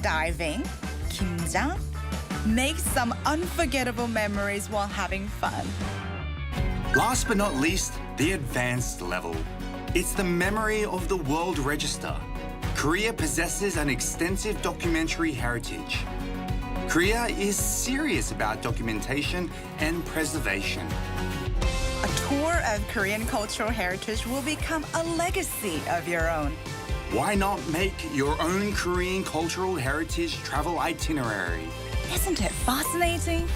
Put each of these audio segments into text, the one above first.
diving, 김장, make some unforgettable memories while having fun. Last but not least, the advanced level. It's the memory of the World Register. Korea possesses an extensive documentary heritage. Korea is serious about documentation and preservation. A tour of Korean cultural heritage will become a legacy of your own. Why not make your own Korean cultural heritage travel itinerary? Isn't it fascinating?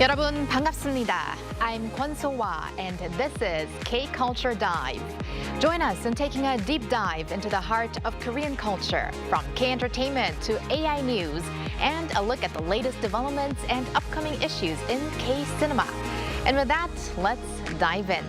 여러분 반갑습니다. I'm Kwon So-hwa and this is K-Culture Dive. Join us in taking a deep dive into the heart of Korean culture, from K-entertainment to AI news, and a look at the latest developments and upcoming issues in K-cinema. And with that, let's dive in.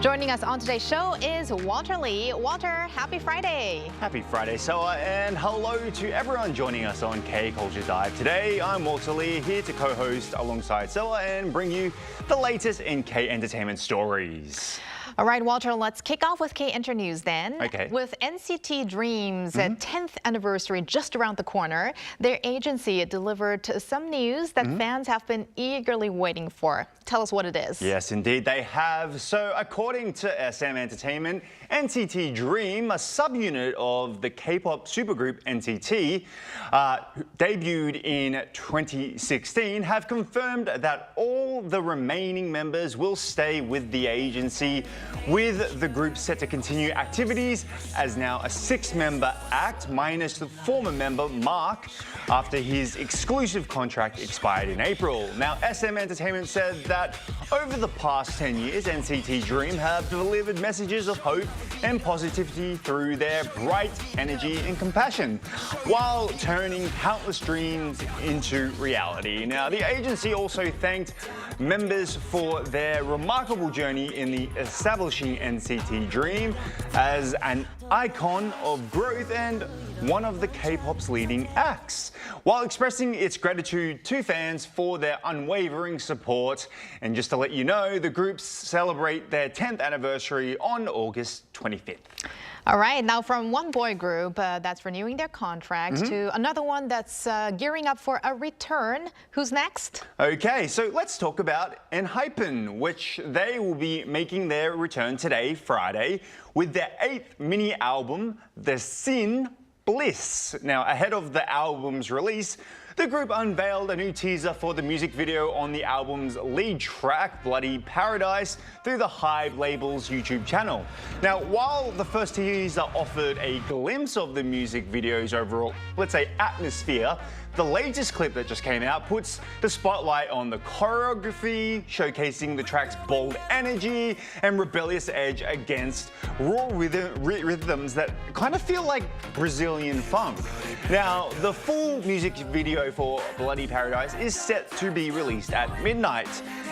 Joining us on today's show is Walter Lee. Walter, happy Friday. Happy Friday, Soa, and hello to everyone joining us on K-Culture Dive. Today, I'm Walter Lee, here to co-host alongside Soa and bring you the latest in K-entertainment stories. All right, Walter, let's kick off with K-Enter News then. Okay. With NCT DREAM's 10th anniversary just around the corner, their agency delivered some news that fans have been eagerly waiting for. Tell us what it is. Yes, indeed, they have. So, according to SM Entertainment, NCT DREAM, a subunit of the K-pop supergroup NCT, debuted in 2016, have confirmed that all the remaining members will stay with the agency, with the group set to continue activities as now a 6-member act, minus the former member Mark, after his exclusive contract expired in April. Now, SM Entertainment said that over the past 10 years, NCT DREAM have delivered messages of hope and positivity through their bright energy and compassion, while turning countless dreams into reality. Now, the agency also thanked members for their remarkable journey in the establishing NCT DREAM as an icon of growth and one of the K-pop's leading acts, while expressing its gratitude to fans for their unwavering support. And just to let you know, the groups celebrate their 10th anniversary on August 25th. All right, now from one boy group that's renewing their contract to another one that's gearing up for a return. Who's next? Okay, so let's talk about Enhypen, which they will be making their return today, Friday, with their 8th mini album, The Sin Bliss. Now, ahead of the album's release, the group unveiled a new teaser for the music video on the album's lead track, Bloody Paradise, through the Hype label's YouTube channel. Now, while the first teaser offered a glimpse of the music video's overall, let's say, atmosphere, the latest clip that just came out puts the spotlight on the choreography, showcasing the track's bold energy and rebellious edge against raw rhythms that kind of feel like Brazilian funk. Now, the full music video for Bloody Paradise is set to be released at midnight.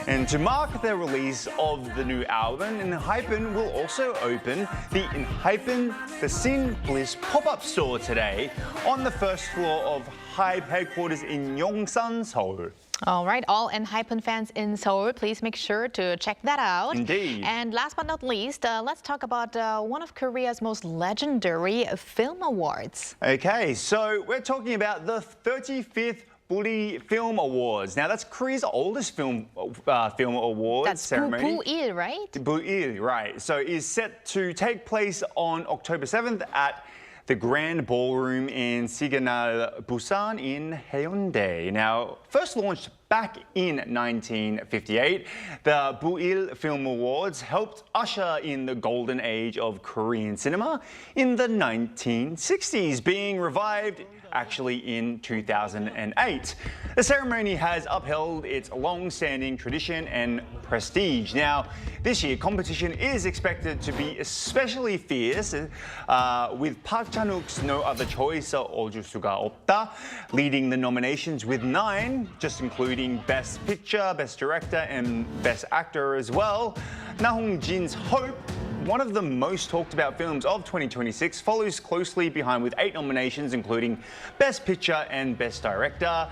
And to mark the release of the new album, Enhypen will also open the Enhypen The Sin Bliss pop-up store today on the first floor of Hype headquarters in Yongsan, Seoul. All right, all Enhypen fans in Seoul, please make sure to check that out. Indeed. And last but not least, let's talk about one of Korea's most legendary film awards. Okay, so we're talking about the 35th Buil Film Awards. Now, that's Korea's oldest film awards ceremony. Buil, right? Buil, right. So is set to take place on October 7th at the Grand Ballroom in Siganal, Busan in Haeundae. Now, first launched back in 1958, the Buil Film Awards helped usher in the golden age of Korean cinema in the 1960s, being revived actually in 2008. The ceremony has upheld its long-standing tradition and prestige. Now, this year, competition is expected to be especially fierce, with Park Chan-wook's No Other Choice, 어쩔 수가 없다, leading the nominations with 9, just including Best Picture, Best Director, and Best Actor as well. Na Hong-jin's Hope, one of the most talked about films of 2026, follows closely behind with 8 nominations, including Best Picture and Best Director.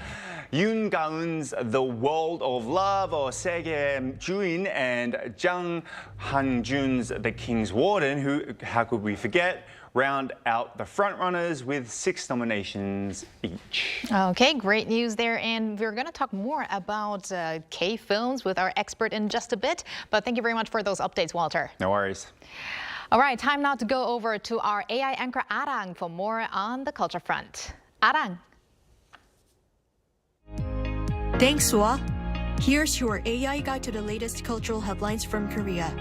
Yoon Ga-eun's The World of Love, or Segue Juin, and Jang Han-jun's The King's Warden, who, how could we forget, round out the frontrunners with 6 nominations each. Okay, great news there. And we're going to talk more about K-films with our expert in just a bit. But thank you very much for those updates, Walter. No worries. All right, time now to go over to our AI anchor, Arirang, for more on the culture front. Arirang. Thanks, Sua. Here's your AI guide to the latest cultural headlines from Korea.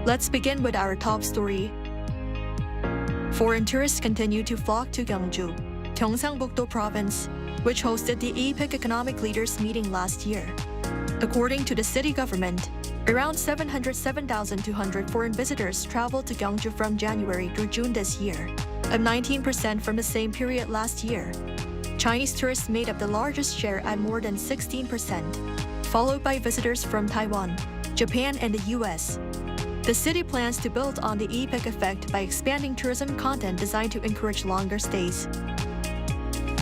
Let's begin with our top story. Foreign tourists continue to flock to Gyeongju, Gyeongsangbuk-do province, which hosted the APEC economic leaders meeting last year. According to the city government, around 707,200 foreign visitors traveled to Gyeongju from January through June this year, up 19% from the same period last year. Chinese tourists made up the largest share at more than 16%, followed by visitors from Taiwan, Japan, and the US. The city plans to build on the APEC effect by expanding tourism content designed to encourage longer stays.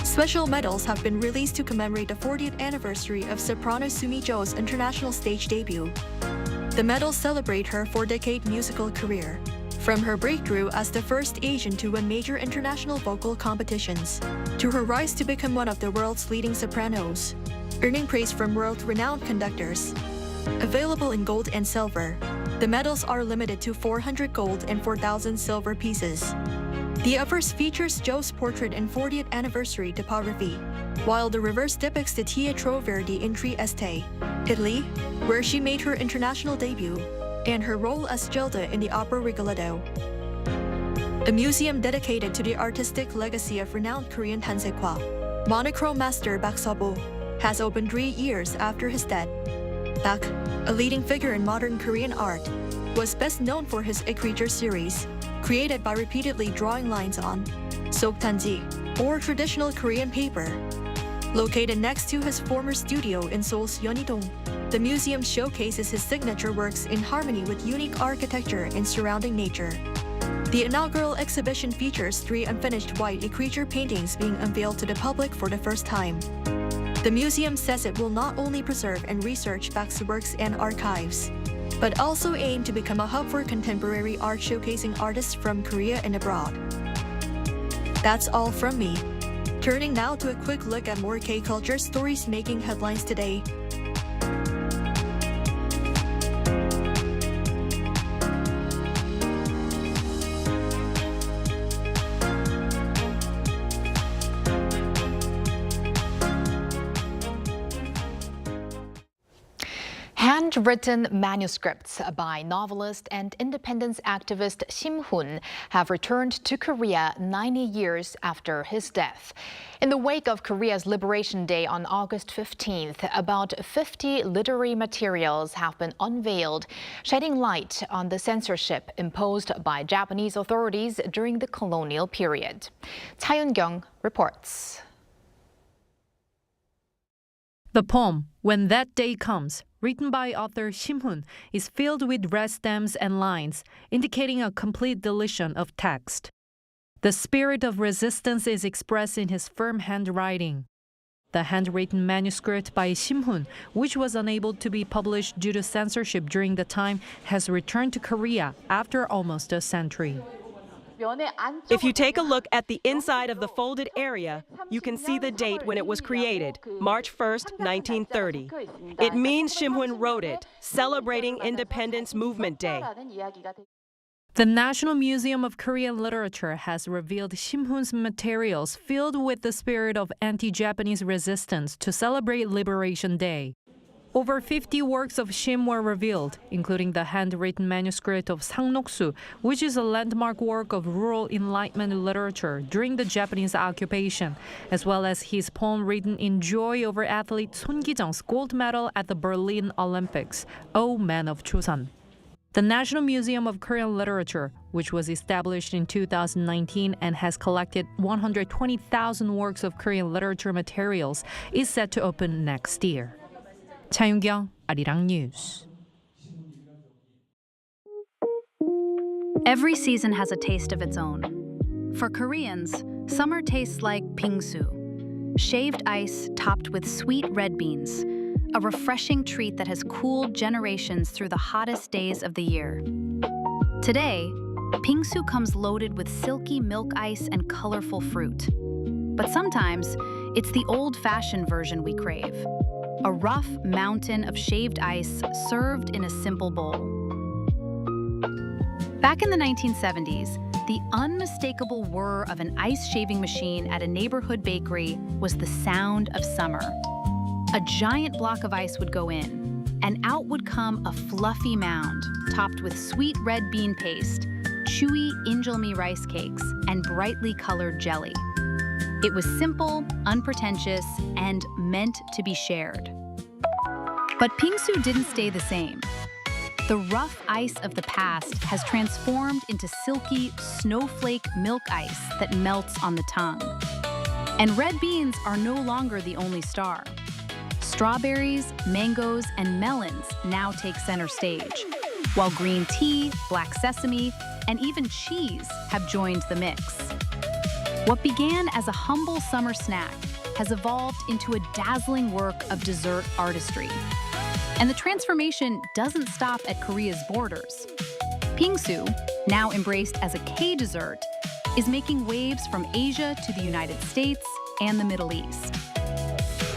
Special medals have been released to commemorate the 40th anniversary of soprano Sumi Jo's international stage debut. The medals celebrate her 4-decade musical career, from her breakthrough as the first Asian to win major international vocal competitions, to her rise to become one of the world's leading sopranos, earning praise from world-renowned conductors. Available in gold and silver, the medals are limited to 400 gold and 4,000 silver pieces. The obverse features Jo's portrait in 40th anniversary topography, while the reverse depicts the Teatro Verdi in Trieste, Italy, where she made her international debut, and her role as Gilda in the opera Rigoletto. A museum dedicated to the artistic legacy of renowned Korean Hansekwa, monochrome master Bak Seo-bo, has opened 3 years after his death. Bak, a leading figure in modern Korean art, was best known for his Ekriger series, created by repeatedly drawing lines on Soktanji, or traditional Korean paper. Located next to his former studio in Seoul's Yeonhee-dong, the museum showcases his signature works in harmony with unique architecture and surrounding nature. The inaugural exhibition features 3 unfinished white Ekriger paintings being unveiled to the public for the first time. The museum says it will not only preserve and research Bak's works and archives, but also aim to become a hub for contemporary art showcasing artists from Korea and abroad. That's all from me. Turning now to a quick look at more K-culture stories making headlines today. Handwritten manuscripts by novelist and independence activist Shim Hoon have returned to Korea 90 years after his death. In the wake of Korea's Liberation Day on August 15th, about 50 literary materials have been unveiled, shedding light on the censorship imposed by Japanese authorities during the colonial period. Cha Yun-kyung reports. The poem, When That Day Comes, written by author Shim Hoon, is filled with red stamps and lines, indicating a complete deletion of text. The spirit of resistance is expressed in his firm handwriting. The handwritten manuscript by Shim Hoon, which was unable to be published due to censorship during the time, has returned to Korea after almost a century. If you take a look at the inside of the folded area, you can see the date when it was created, March 1st, 1930. It means Shim Hoon wrote it, celebrating Independence Movement Day. The National Museum of Korean Literature has revealed Shim Hoon's materials filled with the spirit of anti-Japanese resistance to celebrate Liberation Day. Over 50 works of Shim were revealed, including the handwritten manuscript of Sangnoksu, which is a landmark work of rural Enlightenment literature during the Japanese occupation, as well as his poem written in joy over athlete Son Gi-jung's gold medal at the Berlin Olympics, O Man of Chosun. The National Museum of Korean Literature, which was established in 2019 and has collected 120,000 works of Korean literature materials, is set to open next year. Cha Yun-kyung, Arirang News. Every season has a taste of its own. For Koreans, summer tastes like Bingsu, shaved ice topped with sweet red beans, a refreshing treat that has cooled generations through the hottest days of the year. Today, Bingsu comes loaded with silky milk ice and colorful fruit. But sometimes, it's the old-fashioned version we crave. A rough mountain of shaved ice served in a simple bowl. Back in the 1970s, the unmistakable whir of an ice shaving machine at a neighborhood bakery was the sound of summer. A giant block of ice would go in, and out would come a fluffy mound topped with sweet red bean paste, chewy injeolmi rice cakes, and brightly colored jelly. It was simple, unpretentious, and meant to be shared. But Bingsu didn't stay the same. The rough ice of the past has transformed into silky, snowflake milk ice that melts on the tongue. And red beans are no longer the only star. Strawberries, mangoes, and melons now take center stage, while green tea, black sesame, and even cheese have joined the mix. What began as a humble summer snack has evolved into a dazzling work of dessert artistry. And the transformation doesn't stop at Korea's borders. Bingsu, now embraced as a K-dessert, is making waves from Asia to the United States and the Middle East.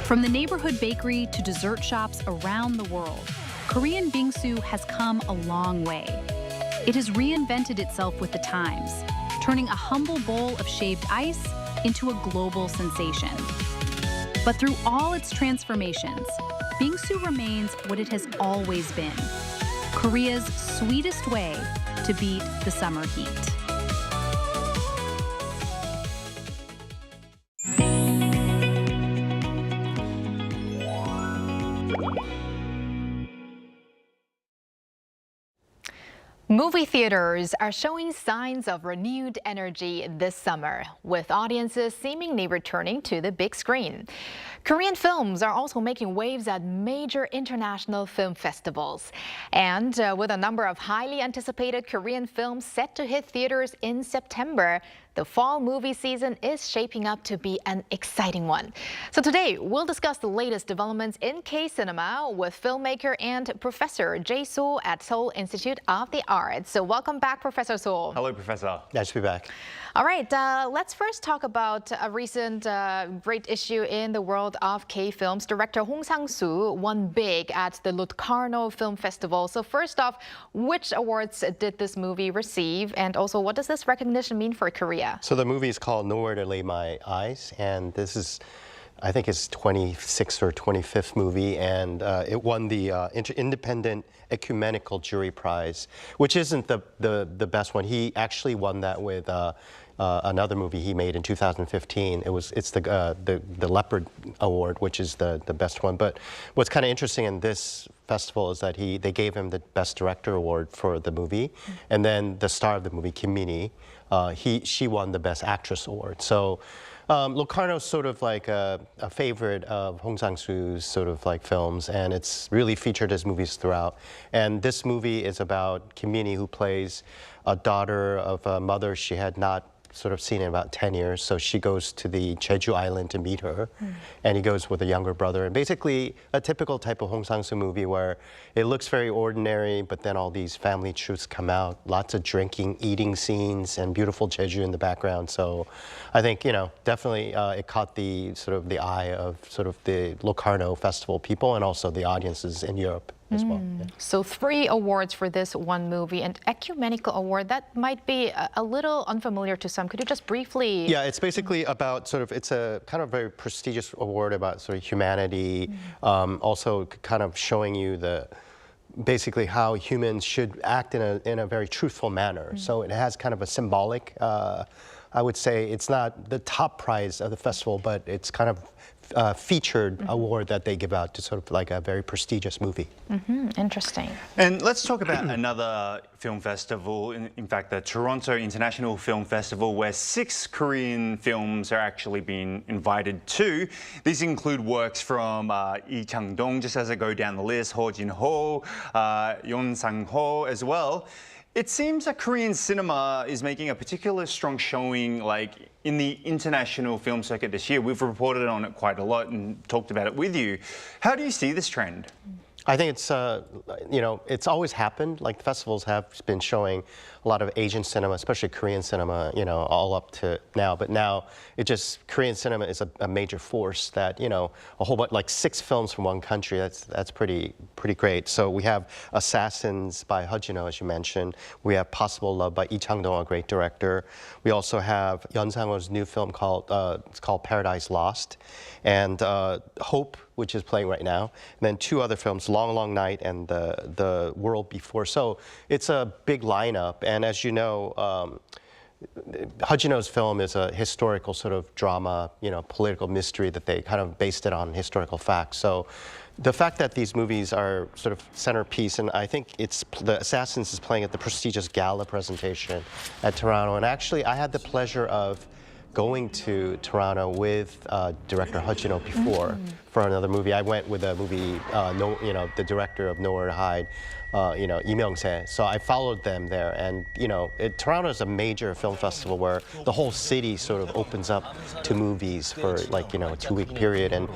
From the neighborhood bakery to dessert shops around the world, Korean Bingsu has come a long way. It has reinvented itself with the times, turning a humble bowl of shaved ice into a global sensation. But through all its transformations, Bingsu remains what it has always been, Korea's sweetest way to beat the summer heat. Movie theaters are showing signs of renewed energy this summer, with audiences seemingly returning to the big screen. Korean films are also making waves at major international film festivals. And with a number of highly anticipated Korean films set to hit theaters in September, the fall movie season is shaping up to be an exciting one. So today, we'll discuss the latest developments in K-cinema with filmmaker and professor Jae So at Seoul Institute of the Arts. So welcome back, Professor So. Hello, Professor. Nice to be back. All right, let's first talk about a recent great issue in the world of K-films. Director Hong Sang-soo won big at the Locarno Film Festival. So first off, which awards did this movie receive? And also, what does this recognition mean for Korea? So the movie is called Nowhere to Lay My Eyes, and this is I think it's 26th or 25th movie, and it won the Independent Ecumenical Jury Prize, which isn't the best one. He actually won that with another movie he made in 2015. It's the Leopard Award, which is the best one. But what's kind of interesting in this festival is that they gave him the Best Director Award for the movie, and then the star of the movie, Kim Min-hee, she won the Best Actress Award. So Locarno's sort of like a favorite of Hong Sang-soo's sort of like films, and it's really featured his movies throughout. And this movie is about Kim Min-hee, who plays a daughter of a mother she had not sort of seen in about 10 years. So she goes to the Jeju Island to meet her, and he goes with a younger brother. And basically a typical type of Hong Sang-soo movie where it looks very ordinary, but then all these family truths come out, lots of drinking, eating scenes, and beautiful Jeju in the background. So I think, definitely it caught the sort of the eye of sort of the Locarno Festival people and also the audiences in Europe as well. Yeah. So 3 awards for this one movie, and Ecumenical Award, that might be a little unfamiliar to some. Could you just briefly? Yeah, it's basically about sort of, it's a kind of very prestigious award about sort of humanity, also kind of showing you basically how humans should act in a very truthful manner. So it has kind of a symbolic, I would say it's not the top prize of the festival, but it's kind of featured award that they give out to sort of like a very prestigious movie. Interesting. And let's talk about another film festival, in fact, the Toronto International Film Festival, where 6 Korean films are actually being invited to. These include works from Lee Chang-dong, just as I go down the list, Ho Jin-ho, Yeon Sang-ho as well. It seems that Korean cinema is making a particular strong showing, like in the international film circuit this year. We've reported on it quite a lot and talked about it with you. How do you see this trend? I think it's, it's always happened. Like the festivals have been showing a lot of Asian cinema, especially Korean cinema, all up to now. But now Korean cinema is a major force that, a whole bunch, like 6 films from one country. That's pretty great. So we have Assassins by Ho Jin-ho, as you mentioned. We have Possible Love by Lee Chang-dong, a great director. We also have Yeon Sang-ho's new film called Paradise Lost, and Hope, which is playing right now, and then 2 other films, Long Long Night and The World Before. So it's a big lineup, and as you know, Ho Jin-ho's film is a historical sort of drama, political mystery that they kind of based it on historical facts. So the fact that these movies are sort of centerpiece, and I think the Assassins is playing at the prestigious gala presentation at Toronto, and actually I had the pleasure of going to Toronto with director Ho Jin-ho before for another movie. I went with a movie, the director of Nowhere to Hide, Lee Myung-se. So I followed them there, and Toronto is a major film festival where the whole city sort of opens up to movies for like a 2-week period. And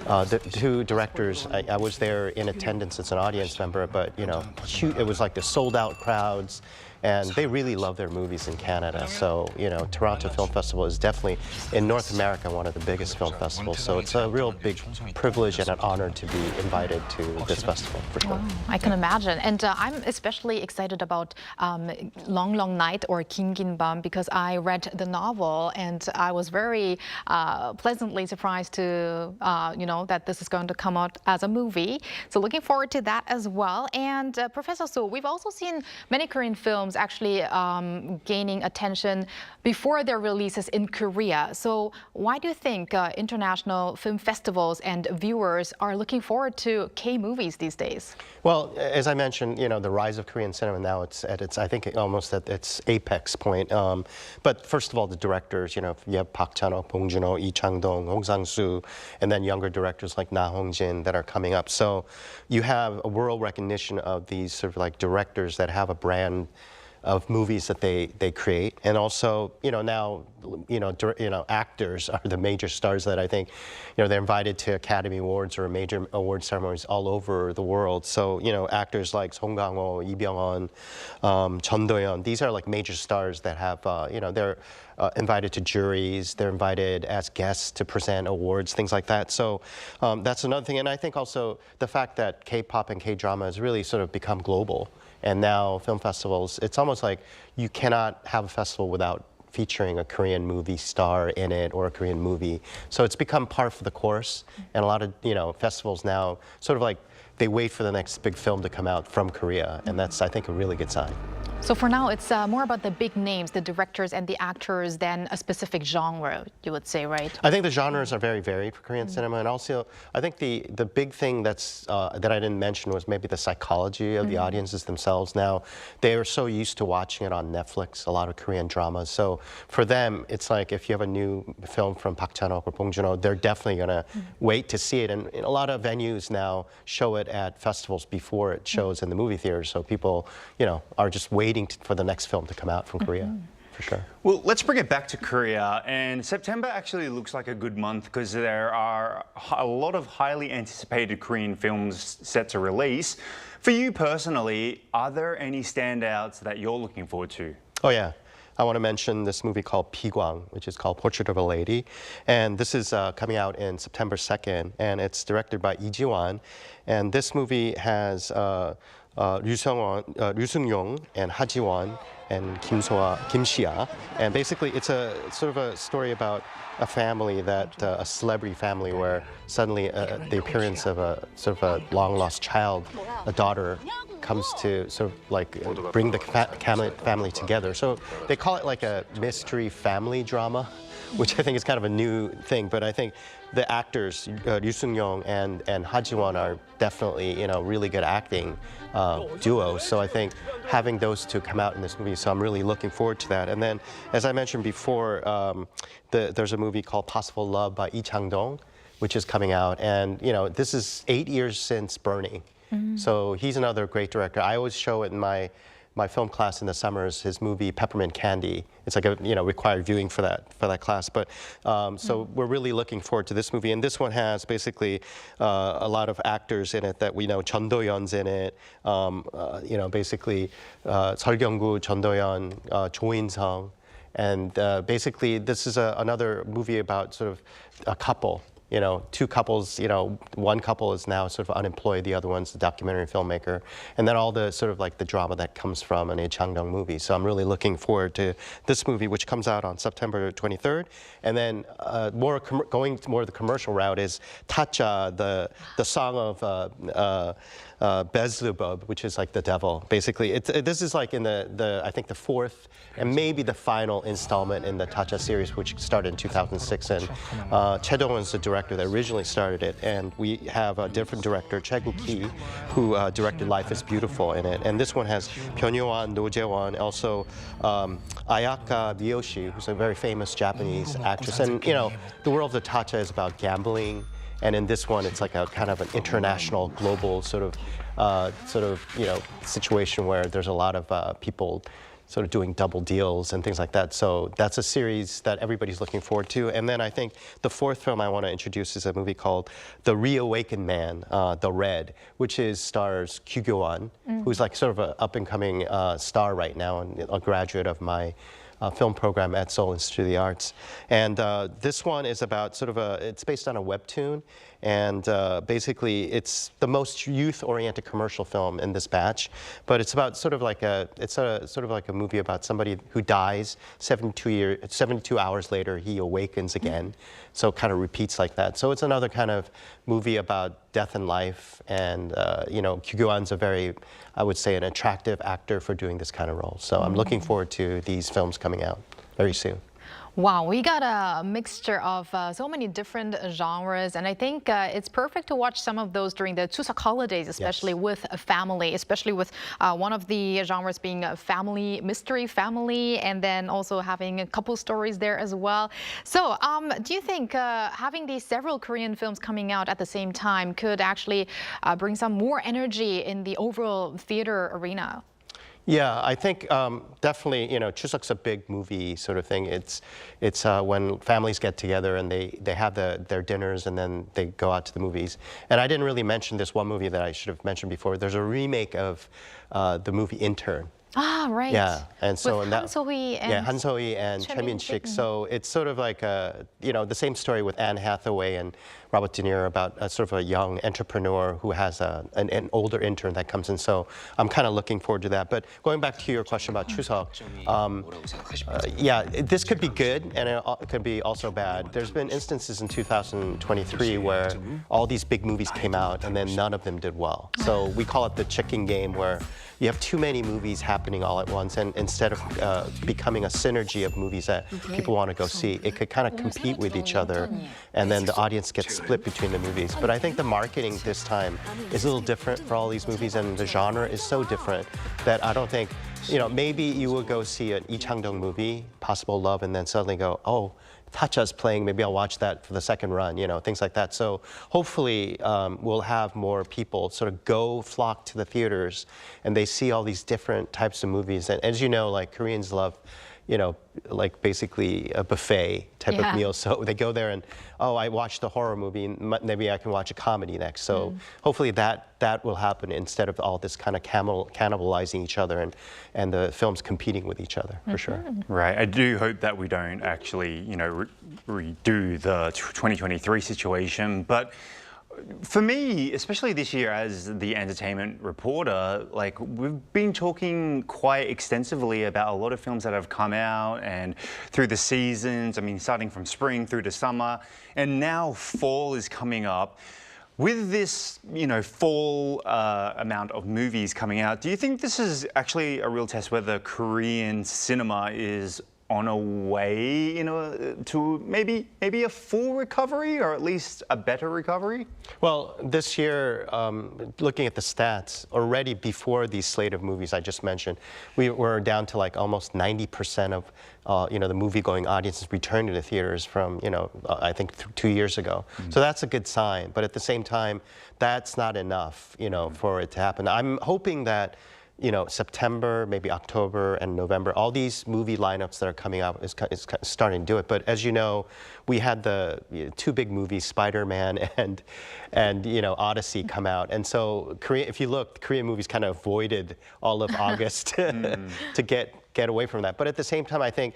the 2 directors, I was there in attendance as an audience member, but it was like the sold-out crowds. And they really love their movies in Canada. So, Toronto Film Festival is definitely, in North America, one of the biggest film festivals. So it's a real big privilege and an honor to be invited to this festival, for sure. Wow, I can imagine. And I'm especially excited about Long Long Night or Kim Gin-bam because I read the novel and I was very pleasantly surprised to, that this is going to come out as a movie. So looking forward to that as well. And Professor Soo, we've also seen many Korean films actually gaining attention before their releases in Korea. So why do you think international film festivals and viewers are looking forward to K-movies these days? Well, as I mentioned, the rise of Korean cinema now, it's at its, I think, almost at its apex point. But first of all, the directors, you have Park Chan-wook, Bong Joon-ho, Lee Chang-dong, Hong Sang-soo, and then younger directors like Na Hong-jin that are coming up. So you have a world recognition of these sort of like directors that have a brand of movies that they create, and also now actors are the major stars that I think they're invited to Academy Awards or major award ceremonies all over the world. So actors like Song Kang-ho, Lee Byung-hun, Chun Do-yeon, these are like major stars that have they're invited to juries, they're invited as guests to present awards, things like that. So that's another thing, and I think also the fact that K-pop and K-drama has really sort of become global. And now film festivals, it's almost like you cannot have a festival without featuring a Korean movie star in it or a Korean movie. So it's become par for the course, and a lot of festivals now sort of like they wait for the next big film to come out from Korea, and that's, I think, a really good sign. So for now, it's more about the big names, the directors and the actors, than a specific genre, you would say, right? I think the genres are very varied for Korean cinema, and also I think the big thing that's that I didn't mention was maybe the psychology of the audiences themselves. Now, they are so used to watching it on Netflix, a lot of Korean dramas. So for them, it's like if you have a new film from Park Chan-wook or Bong Joon-ho, they're definitely gonna wait to see it. And a lot of venues now show it at festivals before it shows in the movie theaters. So people, are just waiting for the next film to come out from Korea, for sure. Well, let's bring it back to Korea. And September actually looks like a good month because there are a lot of highly anticipated Korean films set to release. For you personally, are there any standouts that you're looking forward to? Oh, yeah. I want to mention this movie called Pigwang, which is called Portrait of a Lady. And this is coming out in September 2nd, and it's directed by Lee Ji-won. And this movie has Ryu Seung-young and Ha Ji-won and Kim Shia. And basically, it's a sort of a story about a family that, a celebrity family, where suddenly the appearance of a sort of a long-lost child, a daughter, comes to sort of like bring the family together. So they call it like a mystery family drama, which I think is kind of a new thing. But I think the actors, Ryu Seung-young and Ha Ji-won, are definitely really good acting duo. So I think having those two come out in this movie, so I'm really looking forward to that. And then, as I mentioned before, there's a movie called Possible Love by Lee Chang-dong, which is coming out. And this is 8 years since Burning. So he's another great director. I always show it in my film class in the summers, his movie Peppermint Candy. It's like a required viewing for that class. But so we're really looking forward to this movie. And this one has basically a lot of actors in it that we know. Chun Do-yeon's in it. Basically 설경구, Chun Do-yeon, Jo In-sung. And basically this is another movie about sort of a couple. Two couples, one couple is now sort of unemployed, the other one's a documentary filmmaker, and then all the sort of like the drama that comes from an Lee Chang-dong movie. So I'm really looking forward to this movie, which comes out on September 23rd. And then going more the commercial route is Tacha, the song of Beelzebub, which is like the devil. Basically, this is like in I think the fourth and maybe the final installment in the Tacha series, which started in 2006. And Choi Dong-won's the director that originally started it, and we have a different director, Choi Gu-ki, who directed Life is Beautiful in it. And this one has Byun Yo-won, Do Jae-won, also Ayaka Miyoshi, who's a very famous Japanese actress. And the world of Tacha is about gambling. And in this one, it's like a kind of an international, global sort of situation where there's a lot of people sort of doing double deals and things like that. So that's a series that everybody's looking forward to. And then I think the fourth film I want to introduce is a movie called The Reawakened Man, The Red, which stars Kyu Gyo-won, who's like sort of an up-and-coming star right now and a graduate of my film program at Seoul Institute of the Arts. And this one is about it's based on a webtoon, and basically it's the most youth-oriented commercial film in this batch. But it's about sort of like a movie about somebody who dies. 72 hours later, he awakens again. So it kind of repeats like that. So it's another kind of movie about death and life. And Kyu Gyo-won's a very, I would say, an attractive actor for doing this kind of role. So I'm looking forward to these films coming out very soon. Wow, we got a mixture of so many different genres, and I think it's perfect to watch some of those during the Chuseok holidays, especially with a family, especially with one of the genres being a family, mystery family, and then also having a couple stories there as well. So do you think having these several Korean films coming out at the same time could actually bring some more energy in the overall theater arena? Yeah, I think definitely, Chuseok's a big movie sort of thing. It's when families get together and they have their dinners and then they go out to the movies. And I didn't really mention this one movie that I should have mentioned before. There's a remake of the movie Intern Ah, right. Yeah, and so with and that, Han So-hee and Han So-hee and Choi Min-sik. So it's sort of like the same story with Anne Hathaway and Robert De Niro about sort of a young entrepreneur who has an older intern that comes in. So I'm kind of looking forward to that. But going back to your question about Chuseok, yeah, this could be good and it could be also bad. There's been instances in 2023 where all these big movies came out and then none of them did well. So we call it the chicken game, where you have too many movies happening all at once, and instead of becoming a synergy of movies that people want to go see, it could kind of compete with each other, and then the audience gets split between the movies. But I think the marketing this time is a little different for all these movies, and the genre is so different that I don't think, maybe you would go see an Lee Chang-dong movie, Possible Love, and then suddenly go, oh, Tacha's playing, maybe I'll watch that for the second run, things like that. So hopefully we'll have more people sort of flock to the theaters and they see all these different types of movies. And as you know, like Koreans love, like basically a buffet type of meal. So they go there and, oh, I watched a horror movie, maybe I can watch a comedy next. So hopefully that will happen instead of all this kind of cannibalizing each other and the films competing with each other, for sure. Right. I do hope that we don't actually, redo the 2023 situation. But for me, especially this year as the entertainment reporter, like we've been talking quite extensively about a lot of films that have come out and through the seasons, I mean, starting from spring through to summer, and now fall is coming up. With this, fall amount of movies coming out, do you think this is actually a real test whether Korean cinema is on a way, to maybe a full recovery or at least a better recovery? Well, this year, looking at the stats, already before these slate of movies I just mentioned, we were down to like almost 90% of the movie-going audiences returned to the theaters from, I think 2 years ago. So that's a good sign. But at the same time, that's not enough, for it to happen. I'm hoping that September, maybe October and November, all these movie lineups that are coming out is starting to do it. But as you know, we had the two big movies, Spider-Man and Odyssey come out. And so if you look, Korean movies kind of avoided all of August to get away from that. But at the same time, I think,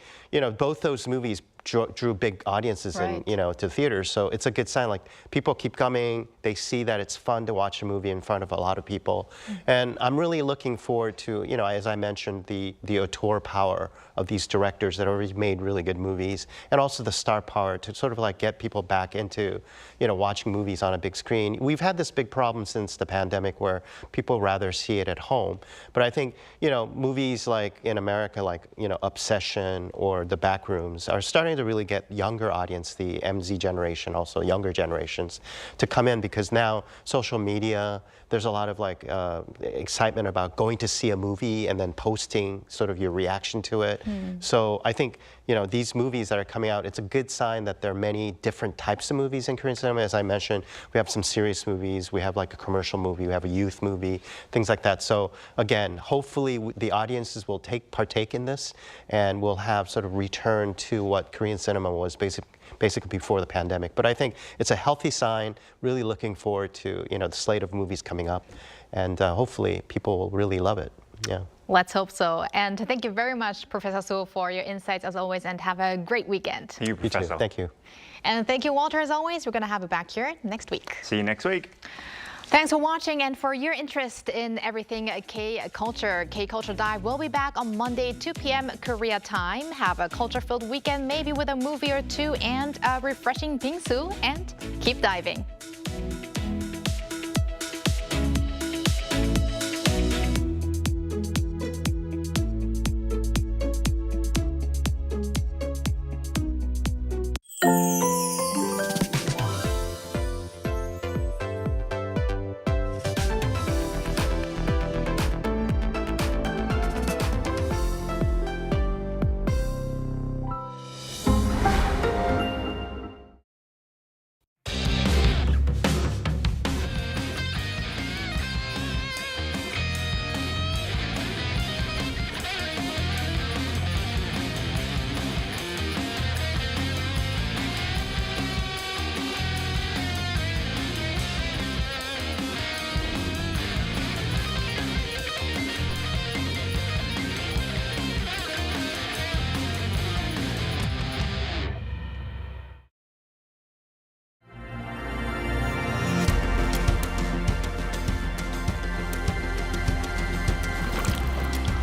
both those movies drew big audiences to theaters. So it's a good sign. Like, people keep coming. They see that it's fun to watch a movie in front of a lot of people. And I'm really looking forward to, as I mentioned, the auteur power of these directors that already made really good movies, and also the star power to sort of like get people back into, watching movies on a big screen. We've had this big problem since the pandemic where people rather see it at home. But I think, movies like in America, like, Obsession or The Backrooms are starting to really get younger audience, the MZ generation, also younger generations, to come in, because now social media, there's a lot of like excitement about going to see a movie and then posting sort of your reaction to it. So I think, these movies that are coming out, it's a good sign that there are many different types of movies in Korean cinema. As I mentioned, we have some serious movies, we have like a commercial movie, we have a youth movie, things like that. So again, hopefully the audiences will partake in this, and we'll have sort of return to what Korean cinema was basically before the pandemic. But I think it's a healthy sign, really looking forward to, the slate of movies coming up, and hopefully people will really love it. Yeah. Let's hope so. And thank you very much, Professor Soo, for your insights as always, and have a great weekend. Thank you, Professor. You too. Thank you. And thank you, Walter, as always. We're going to have you back here next week. See you next week. Thanks for watching and for your interest in everything K-Culture. K-Culture Dive will be back on Monday, 2 p.m. Korea time. Have a culture-filled weekend, maybe with a movie or two and a refreshing Bingsu, and keep diving.